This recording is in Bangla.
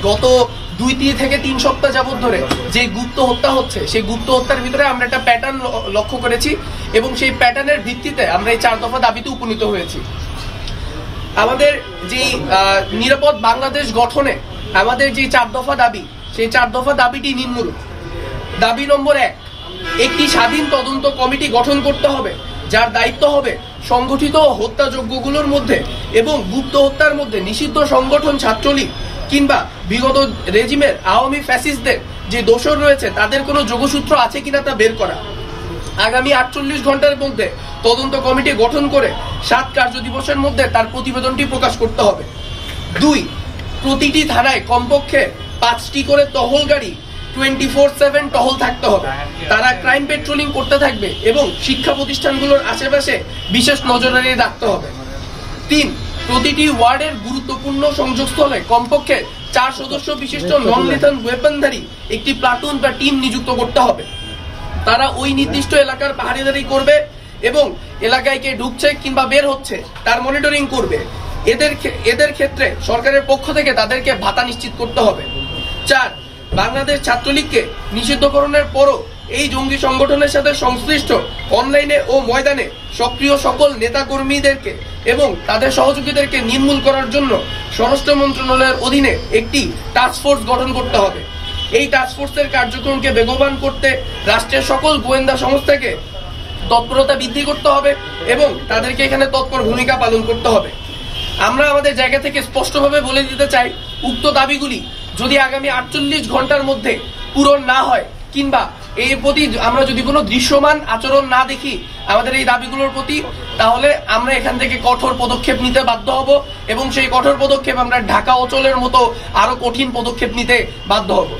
গত 2 থেকে 3 সপ্তাহ যাবত ধরে যে গুপ্ত হত্যা হচ্ছে, সেই গুপ্ত হত্যার ভিতরে আমরা একটা প্যাটার্ন লক্ষ্য করেছি এবং সেই প্যাটার্নের ভিত্তিতে আমরা এই 4 দফা দাবিতে উপনীত হয়েছি। আমাদের যে নিরাপদ বাংলাদেশ গঠনে আমাদের যে 4 দফা দাবি, সেই 4 দফা দাবিটি নিম্নরূপ। দাবি নম্বর 1, একটি স্বাধীন তদন্ত কমিটি গঠন করতে হবে, যার দায়িত্ব হবে সংগঠিত হত্যাযজ্ঞগুলোর মধ্যে এবং গুপ্ত হত্যার মধ্যে নিষিদ্ধ সংগঠন ছাত্রলীগ কিংবা বিগত রেজিমের আওয়ামী ফ্যাসিস্টদের যে দোষর রয়েছে তাদের কোনো যোগসূত্র আছে কিনা তা বের করা। আগামী 48 ঘন্টার মধ্যে তদন্ত কমিটি গঠন করে 7 কার্য দিবসের মধ্যে তার প্রতিবেদনটি প্রকাশ করতে হবে। 2, প্রতিটি থানায় কমপক্ষে 5টি করে টহল গাড়ি 24/7 টহল থাকতে হবে। তারা ক্রাইম পেট্রোলিং করতে থাকবে এবং শিক্ষা প্রতিষ্ঠানগুলোর আশেপাশে বিশেষ নজরদারি রাখতে হবে। 3, প্রতিটি ওয়ার্ডের গুরুত্বপূর্ণ সংযোগস্থলে কমপক্ষে 4 সদস্য বিশিষ্ট নন লিথাল ওয়েপনধারী একটি প্লাটুন বা টিম নিযুক্ত করতে হবে। তারা ওই নির্দিষ্ট এলাকার পাহারাদারি করবে এবং এলাকায় কে ঢুকছে কিংবা বের হচ্ছে তার মনিটরিং করবে। এদের ক্ষেত্রে সরকারের পক্ষ থেকে তাদেরকে ভাতা নিশ্চিত করতে হবে। 4, বাংলাদেশ ছাত্রলীগকে নিষিদ্ধকরণের পরও এই জঙ্গি সংগঠনের সাথে সংশ্লিষ্ট অনলাইনে ও ময়দানে সক্রিয় সকল নেতা কর্মীদেরকে এবং তাদের সহযোগীদেরকে নির্মূল করার জন্য স্বরাষ্ট্র মন্ত্রণালয়ের অধীনে একটি টাস্কফোর্স গঠন করতে হবে। এই টাস্কফোর্সের কার্যক্রমকে বেগবান করতে রাষ্ট্রের সকল গোয়েন্দা সংস্থাকে তৎপরতা বৃদ্ধি করতে হবে এবং তাদেরকে এখানে তৎপর ভূমিকা পালন করতে হবে। আমরা আমাদের জায়গা থেকে স্পষ্টভাবে বলে দিতে চাই, উক্ত দাবিগুলি যদি আগামী 48 ঘন্টার মধ্যে পূরণ না হয় কিংবা এর প্রতি আমরা যদি কোনো দৃশ্যমান আচরণ না দেখি আমাদের এই দাবিগুলোর প্রতি, তাহলে আমরা এখান থেকে কঠোর পদক্ষেপ নিতে বাধ্য হব এবং সেই কঠোর পদক্ষেপ আমরা ঢাকা অঞ্চলের মতো আরো কঠিন পদক্ষেপ নিতে বাধ্য হব।